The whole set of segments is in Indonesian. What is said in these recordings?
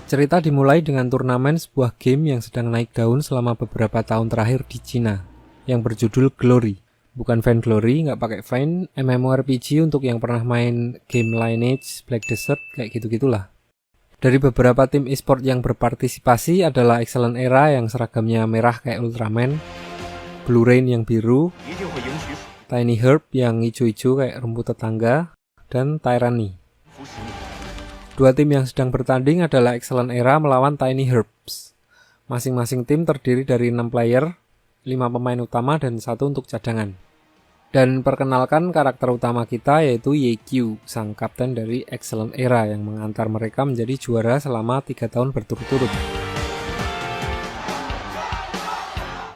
Cerita dimulai dengan turnamen sebuah game yang sedang naik daun selama beberapa tahun terakhir di Cina, yang berjudul Glory. Bukan Vainglory, nggak pakai Vain, MMORPG untuk yang pernah main game Lineage, Black Desert, kayak gitu-gitulah. Dari beberapa tim e-sport yang berpartisipasi adalah Excellent Era yang seragamnya merah kayak Ultraman, Blue Rain yang biru, Tiny Herb yang hijau-hijau kayak rumput tetangga, dan Tyranny. Dua tim yang sedang bertanding adalah Excellent Era melawan Tiny Herbs. Masing-masing tim terdiri dari 6 player, 5 pemain utama dan 1 untuk cadangan. Dan perkenalkan karakter utama kita yaitu YQ, sang kapten dari Excellent Era yang mengantar mereka menjadi juara selama 3 tahun berturut-turut.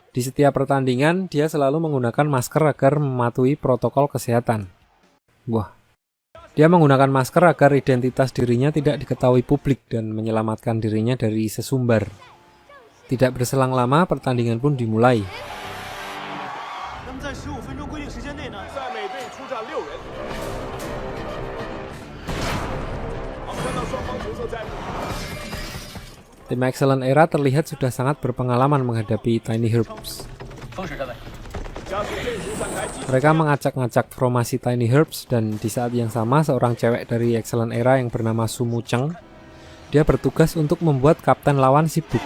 Di setiap pertandingan, dia selalu menggunakan masker agar mematuhi protokol kesehatan. Wah. Dia menggunakan masker agar identitas dirinya tidak diketahui publik dan menyelamatkan dirinya dari sesumbar. Tidak berselang lama, pertandingan pun dimulai. Tim Excellent Era terlihat sudah sangat berpengalaman menghadapi Tiny Herbs. Mereka mengacak-ngacak formasi Tiny Herbs dan di saat yang sama seorang cewek dari Excellent Era yang bernama Sumu Cheng, dia bertugas untuk membuat kapten lawan sibuk.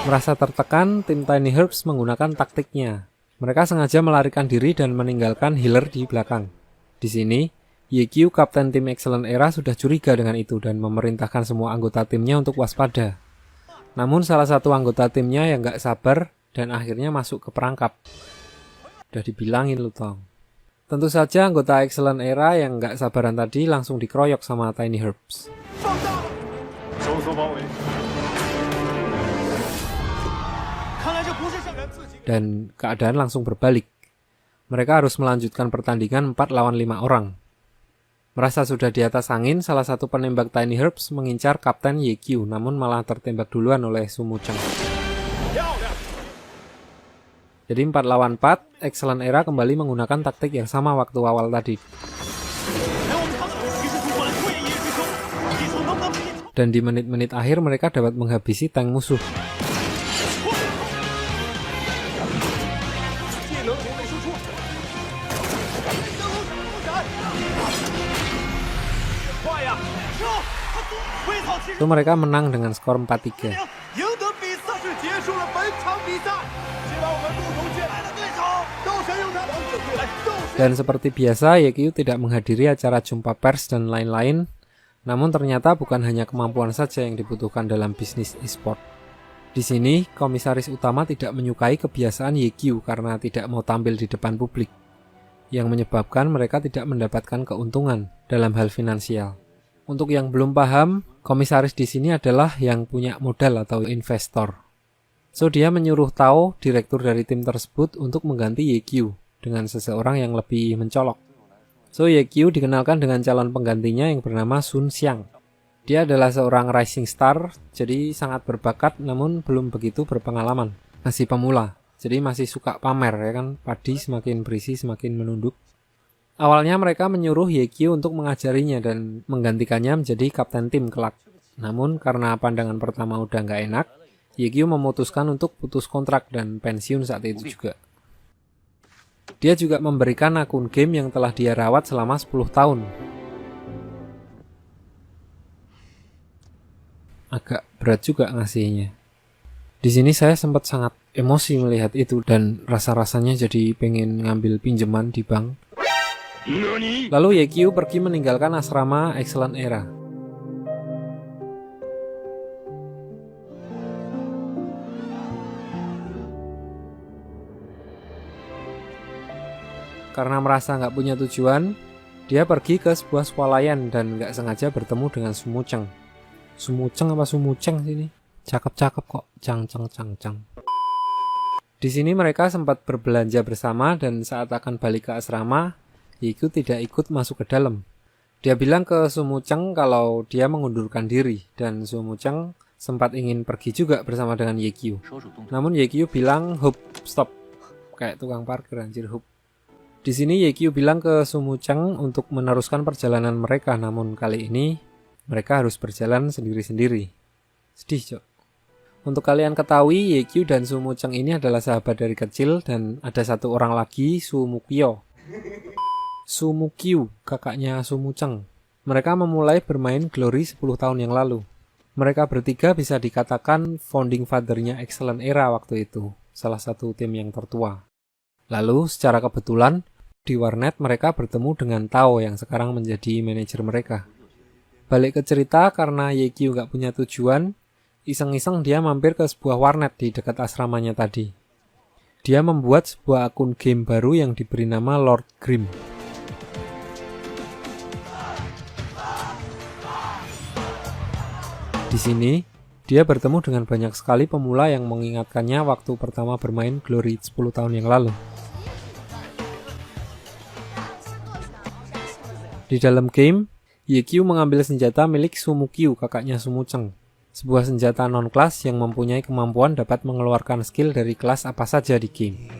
Merasa tertekan, tim Tiny Herbs menggunakan taktiknya. Mereka sengaja melarikan diri dan meninggalkan healer di belakang. Di sini, YQ, kapten tim Excellent Era, sudah curiga dengan itu dan memerintahkan semua anggota timnya untuk waspada. Namun salah satu anggota timnya yang gak sabar dan akhirnya masuk ke perangkap. Udah dibilangin lu Tong. Tentu saja anggota Excellent Era yang gak sabaran tadi langsung dikeroyok sama Tiny Herbs. Dan keadaan langsung berbalik. Mereka harus melanjutkan pertandingan 4 lawan 5 orang. Merasa sudah di atas angin, salah satu penembak Tiny Herbs mengincar Kapten YQ, namun malah tertembak duluan oleh Sumu Cheng. Jadi 4 lawan 4, Excellent Era kembali menggunakan taktik yang sama waktu awal tadi. Dan di menit-menit akhir mereka dapat menghabisi tank musuh. Itu mereka menang dengan skor 4-3. Dan seperti biasa, YQ tidak menghadiri acara jumpa pers dan lain-lain. Namun ternyata bukan hanya kemampuan saja yang dibutuhkan dalam bisnis e-sport. Di sini, komisaris utama tidak menyukai kebiasaan YQ karena tidak mau tampil di depan publik, yang menyebabkan mereka tidak mendapatkan keuntungan dalam hal finansial. Untuk yang belum paham, komisaris di sini adalah yang punya modal atau investor. So dia menyuruh Tao, direktur dari tim tersebut, untuk mengganti YQ dengan seseorang yang lebih mencolok. So YQ dikenalkan dengan calon penggantinya yang bernama Sun Xiang. Dia adalah seorang rising star, jadi sangat berbakat namun belum begitu berpengalaman. Masih pemula, jadi masih suka pamer ya kan, padi semakin berisi semakin menunduk. Awalnya mereka menyuruh YQ untuk mengajarinya dan menggantikannya menjadi kapten tim kelak. Namun karena pandangan pertama udah nggak enak, YQ memutuskan untuk putus kontrak dan pensiun saat itu juga. Dia juga memberikan akun game yang telah dia rawat selama 10 tahun. Agak berat juga ngasihnya. Di sini saya sempat sangat emosi melihat itu dan rasa-rasanya jadi pengen ngambil pinjaman di bank. Lalu YQ pergi meninggalkan asrama Excellent Era. Karena merasa nggak punya tujuan, dia pergi ke sebuah swalayan dan nggak sengaja bertemu dengan Sumu Cheng. Sumu Cheng apa Sumu Cheng sini? Cakep-cakep kok, cang. Di sini mereka sempat berbelanja bersama dan saat akan balik ke asrama, YQ tidak ikut masuk ke dalam. Dia bilang ke Sumu Cheng kalau dia mengundurkan diri dan Sumu Cheng sempat ingin pergi juga bersama dengan YQ. Namun YQ bilang, "Hup, stop." Kayak tukang parkir anjir, hup. Di sini Yekyu bilang ke Sumu Cheng untuk meneruskan perjalanan mereka, namun kali ini mereka harus berjalan sendiri-sendiri. Sedih, Cok. Untuk kalian ketahui, Yekyu dan Sumu Cheng ini adalah sahabat dari kecil dan ada satu orang lagi, Sumukyo. Sumukyu, kakaknya Sumu Cheng. Mereka memulai bermain Glory 10 tahun yang lalu. Mereka bertiga bisa dikatakan founding father-nya Excellent Era waktu itu, salah satu tim yang tertua. Lalu, secara kebetulan, di warnet mereka bertemu dengan Tao yang sekarang menjadi manajer mereka. Balik ke cerita, karena Yekyu nggak punya tujuan, iseng-iseng dia mampir ke sebuah warnet di dekat asramanya tadi. Dia membuat sebuah akun game baru yang diberi nama Lord Grimm. Di sini, dia bertemu dengan banyak sekali pemula yang mengingatkannya waktu pertama bermain Glory 10 tahun yang lalu. Di dalam game, Yekyu mengambil senjata milik Sumukyu, kakaknya Sumu Cheng. Sebuah senjata non-kelas yang mempunyai kemampuan dapat mengeluarkan skill dari kelas apa saja di game.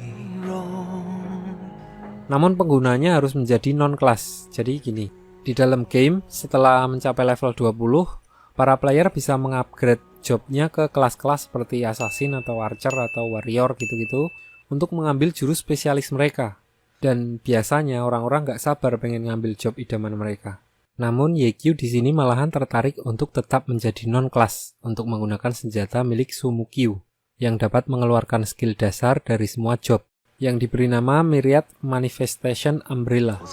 Namun penggunanya harus menjadi non-kelas. Jadi gini, di dalam game, setelah mencapai level 20, para player bisa mengupgrade jobnya ke kelas-kelas seperti assassin atau archer atau warrior gitu-gitu untuk mengambil jurus spesialis mereka. Dan biasanya orang-orang nggak sabar pengen ngambil job idaman mereka. Namun Yekyu di sini malahan tertarik untuk tetap menjadi non-kelas untuk menggunakan senjata milik Sumukyu yang dapat mengeluarkan skill dasar dari semua job yang diberi nama Myriad Manifestation Umbrella.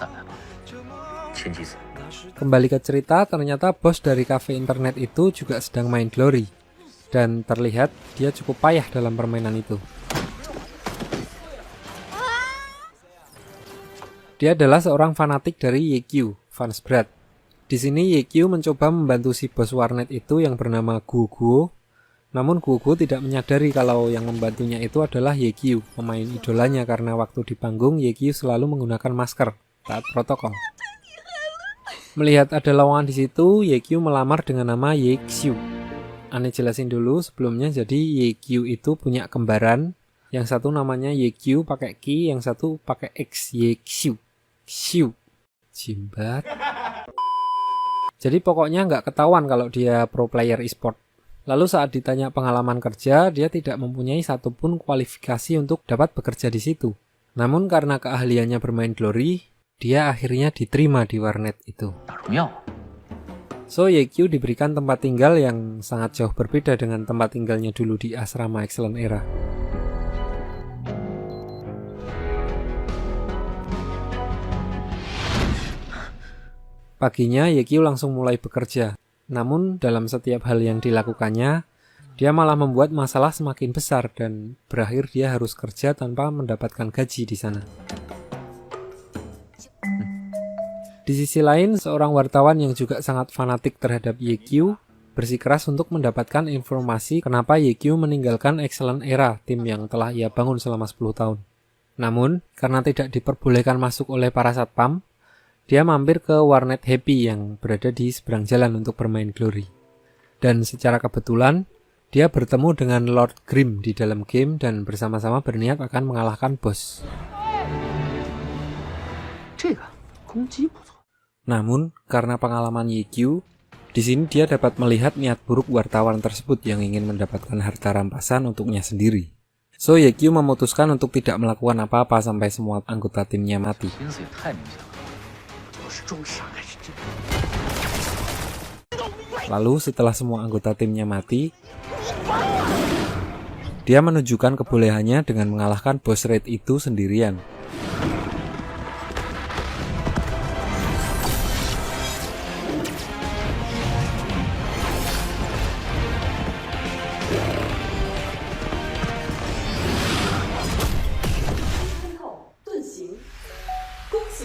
Kembali ke cerita, ternyata bos dari cafe internet itu juga sedang main Glory. Dan terlihat dia cukup payah dalam permainan itu. Dia adalah seorang fanatik dari Yekyu, fans berat. Di sini Yekyu mencoba membantu si bos warnet itu yang bernama Guoguo. Namun Guoguo tidak menyadari kalau yang membantunya itu adalah Yekyu, pemain idolanya karena waktu di panggung Yekyu selalu menggunakan masker, taat protokol. Melihat ada lowongan di situ, Yekyu melamar dengan nama Yexiu. Aneh jelasin dulu sebelumnya, jadi Yekyu itu punya kembaran. Yang satu namanya Yekyu pakai Q, yang satu pakai X, Yexiu. Xiu. Jimbat. Jadi pokoknya nggak ketahuan kalau dia pro player e-sport. Lalu saat ditanya pengalaman kerja, dia tidak mempunyai satupun kualifikasi untuk dapat bekerja di situ. Namun karena keahliannya bermain Glory, dia akhirnya diterima di warnet itu. So Yekyu diberikan tempat tinggal yang sangat jauh berbeda dengan tempat tinggalnya dulu di asrama Excellent Era. Paginya Yekyu langsung mulai bekerja. Namun dalam setiap hal yang dilakukannya, dia malah membuat masalah semakin besar dan berakhir dia harus kerja tanpa mendapatkan gaji di sana. Di sisi lain, seorang wartawan yang juga sangat fanatik terhadap Yekyu bersikeras untuk mendapatkan informasi kenapa Yekyu meninggalkan Excellent Era, tim yang telah ia bangun selama 10 tahun. Namun, karena tidak diperbolehkan masuk oleh para satpam, dia mampir ke warnet Happy yang berada di seberang jalan untuk bermain Glory. Dan secara kebetulan, dia bertemu dengan Lord Grimm di dalam game dan bersama-sama berniat akan mengalahkan bos. Namun, karena pengalaman Yekyu, di sini dia dapat melihat niat buruk wartawan tersebut yang ingin mendapatkan harta rampasan untuknya sendiri. So, Yekyu memutuskan untuk tidak melakukan apa-apa sampai semua anggota timnya mati. Lalu, setelah semua anggota timnya mati, dia menunjukkan kebolehannya dengan mengalahkan boss raid itu sendirian.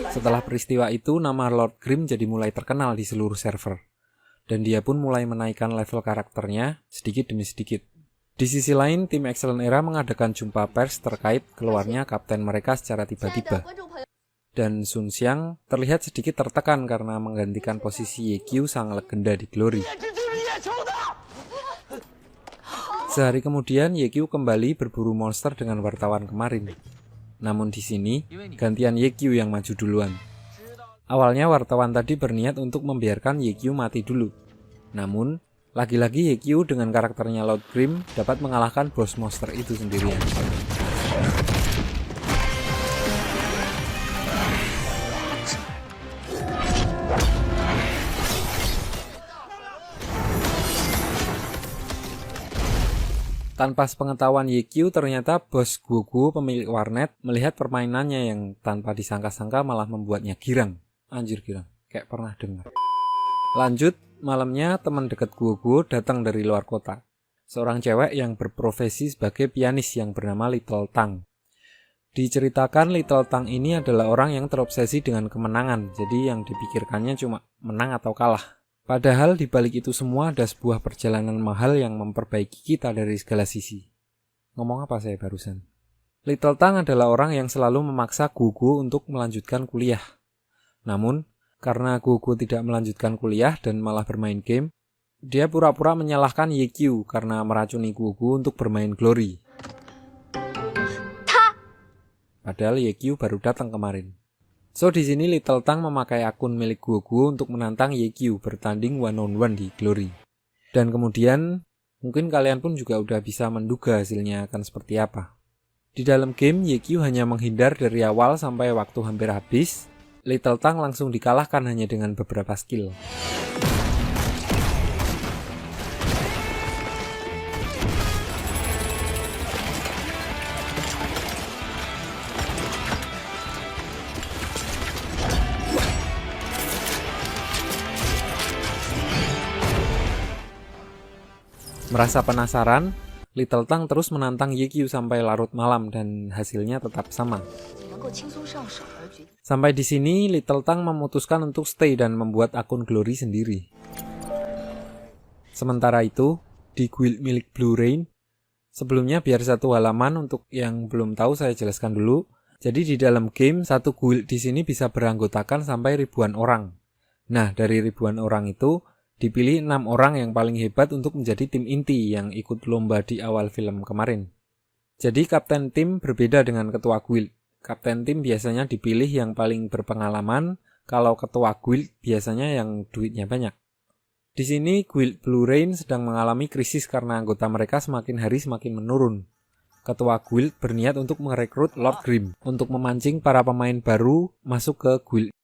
Setelah peristiwa itu, nama Lord Grimm jadi mulai terkenal di seluruh server. Dan dia pun mulai menaikkan level karakternya sedikit demi sedikit. Di sisi lain, tim Excellent Era mengadakan jumpa pers terkait keluarnya kapten mereka secara tiba-tiba. Dan Sun Xiang terlihat sedikit tertekan karena menggantikan posisi Yekyu sang legenda di Glory. Sehari kemudian, Yekyu kembali berburu monster dengan wartawan kemarin. Namun di sini, gantian Yekyu yang maju duluan. Awalnya wartawan tadi berniat untuk membiarkan Yekyu mati dulu. Namun, lagi-lagi Yekyu dengan karakternya Lord Grim dapat mengalahkan bos monster itu sendirian. Tanpa sepengetahuan Yekyu, ternyata bos Guoguo pemilik warnet melihat permainannya yang tanpa disangka-sangka malah membuatnya girang. Anjir girang, kayak pernah dengar. Lanjut, malamnya teman dekat Guoguo datang dari luar kota. Seorang cewek yang berprofesi sebagai pianis yang bernama Little Tang. Diceritakan Little Tang ini adalah orang yang terobsesi dengan kemenangan, jadi yang dipikirkannya cuma menang atau kalah. Padahal di balik itu semua ada sebuah perjalanan mahal yang memperbaiki kita dari segala sisi. Ngomong apa saya barusan? Little Tang adalah orang yang selalu memaksa Guoguo untuk melanjutkan kuliah. Namun, karena Guoguo tidak melanjutkan kuliah dan malah bermain game, dia pura-pura menyalahkan Yekyu karena meracuni Guoguo untuk bermain Glory. Padahal Yekyu baru datang kemarin. So di sini Little Tang memakai akun milik Guoguo untuk menantang Yekyu bertanding one-on-one di Glory. Dan kemudian mungkin kalian pun juga udah bisa menduga hasilnya akan seperti apa. Di dalam game Yekyu hanya menghindar dari awal sampai waktu hampir habis. Little Tang langsung dikalahkan hanya dengan beberapa skill. Merasa penasaran, Little Tang terus menantang Yekyu sampai larut malam dan hasilnya tetap sama. Sampai di sini, Little Tang memutuskan untuk stay dan membuat akun Glory sendiri. Sementara itu, di guild milik Blue Rain, sebelumnya biar satu halaman untuk yang belum tahu saya jelaskan dulu. Jadi di dalam game, satu guild di sini bisa beranggotakan sampai ribuan orang. Nah, dari ribuan orang itu, dipilih 6 orang yang paling hebat untuk menjadi tim inti yang ikut lomba di awal film kemarin. Jadi kapten tim berbeda dengan ketua guild. Kapten tim biasanya dipilih yang paling berpengalaman, kalau ketua guild biasanya yang duitnya banyak. Di sini guild Blue Rain sedang mengalami krisis karena anggota mereka semakin hari semakin menurun. Ketua guild berniat untuk merekrut Lord Grim untuk memancing para pemain baru masuk ke guild.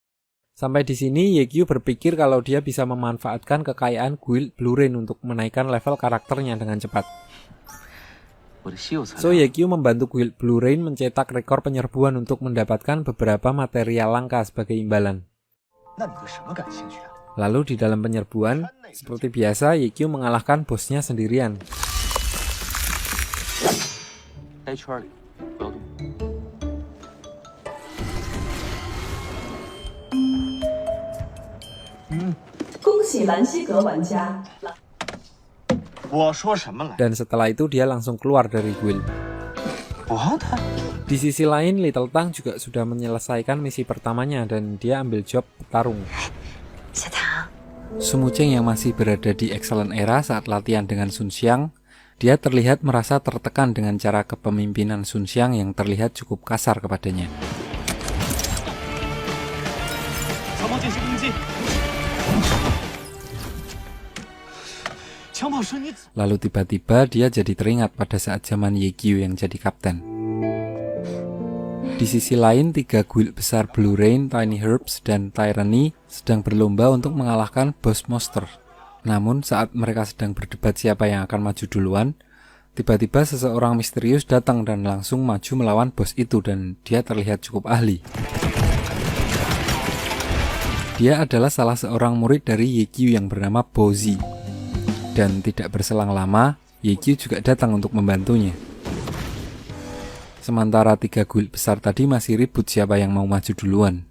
Sampai di sini Yekyu berpikir kalau dia bisa memanfaatkan kekayaan guild Blue Rain untuk menaikkan level karakternya dengan cepat. So Yekyu membantu guild Blue Rain mencetak rekor penyerbuan untuk mendapatkan beberapa material langka sebagai imbalan. Lalu di dalam penyerbuan, seperti biasa Yekyu mengalahkan bosnya sendirian. Dan setelah itu dia langsung keluar dari guild. Di sisi lain, Little Tang juga sudah menyelesaikan misi pertamanya dan dia ambil job petarung. Sumuceng yang masih berada di Excellent Era saat latihan dengan Sun Xiang, dia terlihat merasa tertekan dengan cara kepemimpinan Sun Xiang yang terlihat cukup kasar kepadanya. Lalu tiba-tiba dia jadi teringat pada saat zaman Yekyu yang jadi kapten. Di sisi lain, 3 guild besar Blue Rain, Tiny Herbs, dan Tyranny sedang berlomba untuk mengalahkan boss monster. Namun saat mereka sedang berdebat siapa yang akan maju duluan, tiba-tiba seseorang misterius datang dan langsung maju melawan bos itu dan dia terlihat cukup ahli. Dia adalah salah seorang murid dari Yekyu yang bernama Bozi. Dan tidak berselang lama, Yekyu juga datang untuk membantunya. Sementara 3 guild besar tadi masih ribut siapa yang mau maju duluan.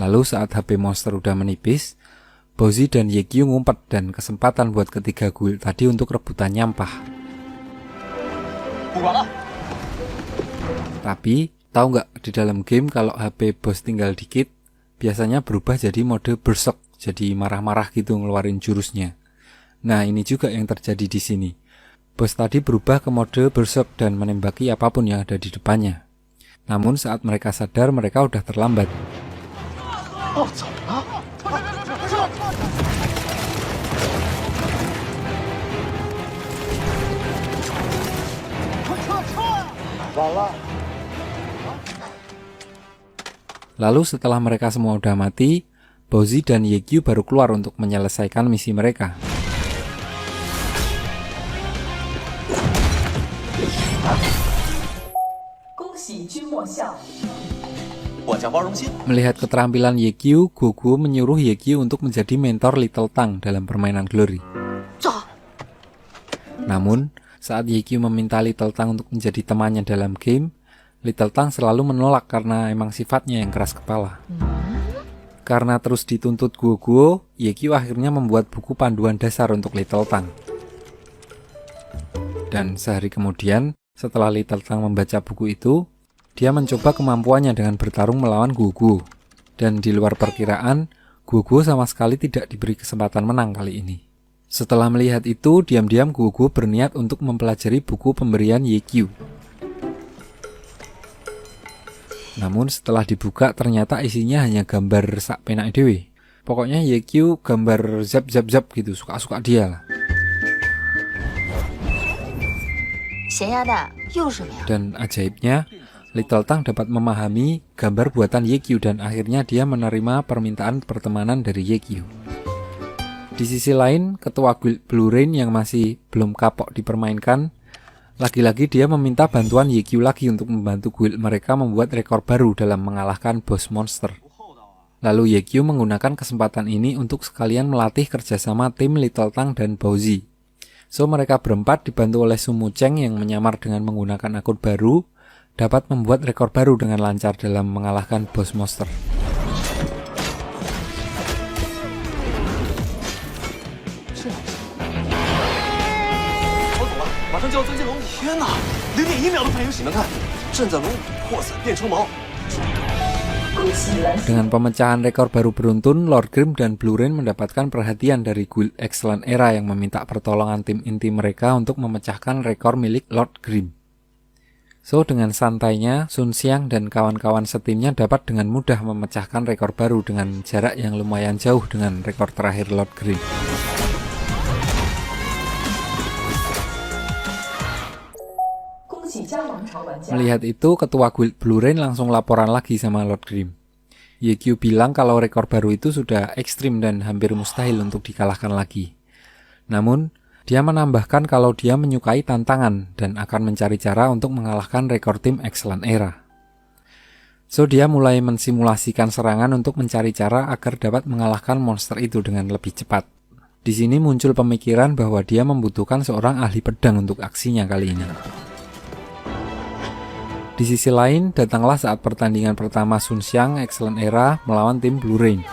Lalu saat HP monster udah menipis, Bozi dan Yekyu ngumpet dan kesempatan buat ketiga guild tadi untuk rebutan nyampah. Tapi, tahu nggak di dalam game kalau HP bos tinggal dikit, biasanya berubah jadi mode berserk, jadi marah-marah gitu ngeluarin jurusnya. Nah, ini juga yang terjadi di sini. Bos tadi berubah ke mode berserk dan menembaki apapun yang ada di depannya. Namun saat mereka sadar, mereka udah terlambat. Lalu setelah mereka semua udah mati, Bowzi dan Yekyu baru keluar untuk menyelesaikan misi mereka. Melihat keterampilan Yekyu, Goku menyuruh Yekyu untuk menjadi mentor Little Tang dalam permainan Glory. Namun, saat Yekyu meminta Little Tang untuk menjadi temannya dalam game, Little Tang selalu menolak karena emang sifatnya yang keras kepala. Karena terus dituntut Goku, Yekyu akhirnya membuat buku panduan dasar untuk Little Tang. Dan sehari kemudian, setelah Little Tang membaca buku itu, dia mencoba kemampuannya dengan bertarung melawan Goku. Dan di luar perkiraan, Goku sama sekali tidak diberi kesempatan menang kali ini. Setelah melihat itu, diam-diam Goku berniat untuk mempelajari buku pemberian Yekyu. Namun setelah dibuka, ternyata isinya hanya gambar sak penak dewe. Pokoknya Yekyu gambar zap-zap-zap gitu, suka-suka dia lah. Dan ajaibnya, Little Tang dapat memahami gambar buatan Yekyu dan akhirnya dia menerima permintaan pertemanan dari Yekyu. Di sisi lain, ketua guild Blue Rain yang masih belum kapok dipermainkan, lagi-lagi dia meminta bantuan Yekyu lagi untuk membantu guild mereka membuat rekor baru dalam mengalahkan boss monster. Lalu Yekyu menggunakan kesempatan ini untuk sekalian melatih kerjasama tim Little Tang dan Bowzi. So mereka berempat dibantu oleh Sumu Cheng yang menyamar dengan menggunakan akun baru, dapat membuat rekor baru dengan lancar dalam mengalahkan boss monster. Dengan pemecahan rekor baru beruntun, Lord Grimm dan Blue Rain mendapatkan perhatian dari Guild Excellent Era yang meminta pertolongan tim inti mereka untuk memecahkan rekor milik Lord Grimm. So, dengan santainya, Sun Xiang dan kawan-kawan setimnya dapat dengan mudah memecahkan rekor baru dengan jarak yang lumayan jauh dengan rekor terakhir Lord Grimm. Melihat itu, ketua guild Blue Rain langsung laporan lagi sama Lord Grimm. Yekyu bilang kalau rekor baru itu sudah ekstrim dan hampir mustahil untuk dikalahkan lagi. Namun, dia menambahkan kalau dia menyukai tantangan dan akan mencari cara untuk mengalahkan rekor tim Excellent Era. So, dia mulai mensimulasikan serangan untuk mencari cara agar dapat mengalahkan monster itu dengan lebih cepat. Di sini muncul pemikiran bahwa dia membutuhkan seorang ahli pedang untuk aksinya kali ini. Di sisi lain, datanglah saat pertandingan pertama Sun Xiang Excellent Era melawan tim Blue Rain.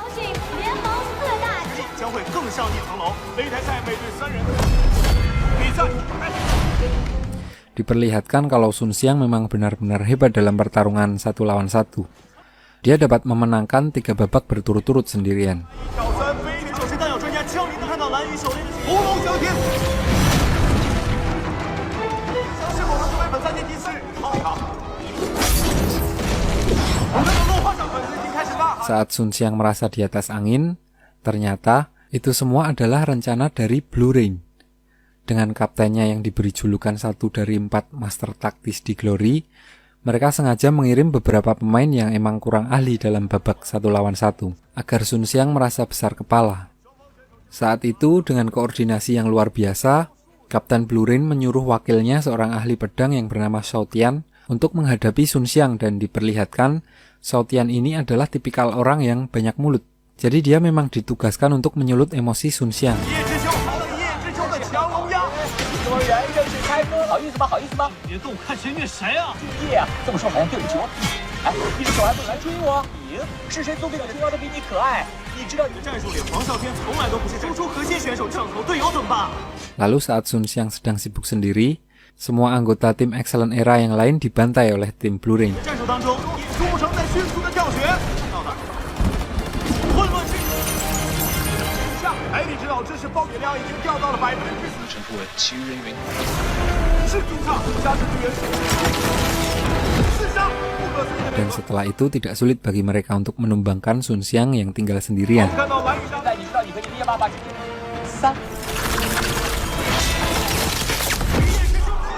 Diperlihatkan kalau Sun Xiang memang benar-benar hebat dalam pertarungan 1 lawan 1. Dia dapat memenangkan 3 babak berturut-turut sendirian. Saat Sun Xiang merasa di atas angin, ternyata itu semua adalah rencana dari Blue Rain. Dengan kaptennya yang diberi julukan 1 dari 4 master taktis di Glory, mereka sengaja mengirim beberapa pemain yang emang kurang ahli dalam babak 1 lawan 1, agar Sun Xiang merasa besar kepala. Saat itu, dengan koordinasi yang luar biasa, Kapten Blue Rain menyuruh wakilnya seorang ahli pedang yang bernama Shao Tian untuk menghadapi Sun Xiang dan diperlihatkan Shao Tian ini adalah tipikal orang yang banyak mulut. Jadi dia memang ditugaskan untuk menyulut emosi Sun Xiang. Lalu saat Sun Xiang sedang sibuk sendiri, semua anggota tim Excellent Era yang lain dibantai oleh tim Blue Rain. 导致是暴雨量已经掉到了4%。全部为其余人员。是主唱加持队员刺杀不可思议的。 Dan setelah itu tidak sulit bagi mereka untuk menumbangkan Sun Xiang yang tinggal sendirian. 看到蓝雨山，你知道你可以捏爸爸3。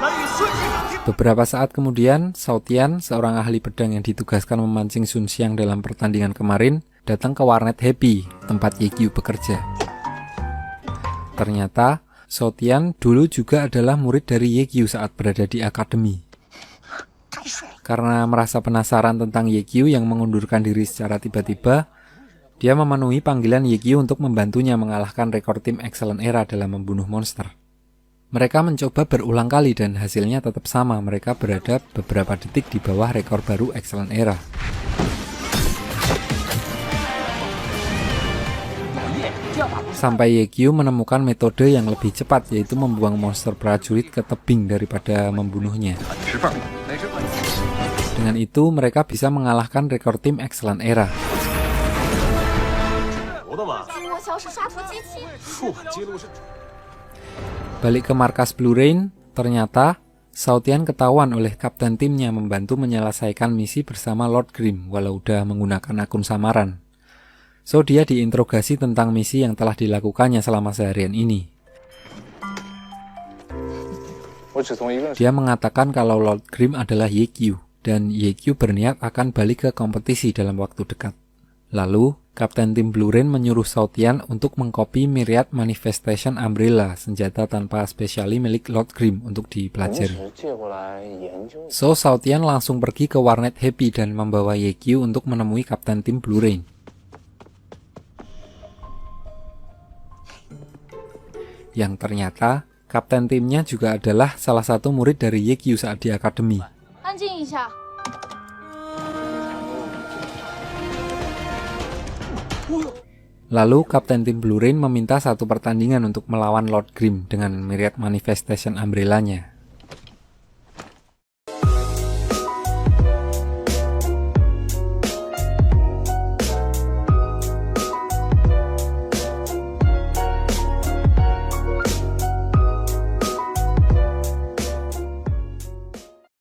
蓝雨瞬间能听。 Beberapa saat kemudian, Shao Tian, seorang ahli pedang yang ditugaskan memancing Sun Xiang dalam pertandingan kemarin, datang ke warnet Happy, tempat Ye Qiu bekerja. Ternyata, Shao Tian dulu juga adalah murid dari Ye Qiu saat berada di akademi. Karena merasa penasaran tentang Ye Qiu yang mengundurkan diri secara tiba-tiba, dia memenuhi panggilan Ye Qiu untuk membantunya mengalahkan rekor tim Excellent Era dalam membunuh monster. Mereka mencoba berulang kali dan hasilnya tetap sama, mereka berada beberapa detik di bawah rekor baru Excellent Era. Sampai Ye Qiu menemukan metode yang lebih cepat, yaitu membuang monster prajurit ke tebing daripada membunuhnya. Dengan itu, mereka bisa mengalahkan rekor tim Excellent Era. Balik ke markas Blue Rain, ternyata Shao Tian ketahuan oleh kapten timnya membantu menyelesaikan misi bersama Lord Grimm walau udah menggunakan akun samaran. So dia diinterogasi tentang misi yang telah dilakukannya selama seharian ini. Dia mengatakan kalau Lord Grimm adalah Ye Qiu, dan Ye Qiu berniat akan balik ke kompetisi dalam waktu dekat. Lalu, Kapten tim Blue Rain menyuruh Shao Tian untuk mengkopi Myriad Manifestation Umbrella, senjata tanpa spesiali milik Lord Grimm, untuk dipelajari. So, Shao Tian langsung pergi ke warnet Happy dan membawa Ye Qiu untuk menemui Kapten tim Blue Rain. Yang ternyata, kapten timnya juga adalah salah satu murid dari Ye Qiu saat di akademi. Lalu, Kapten tim Blue Rain meminta satu pertandingan untuk melawan Lord Grimm dengan Myriad Manifestation Umbrella-nya.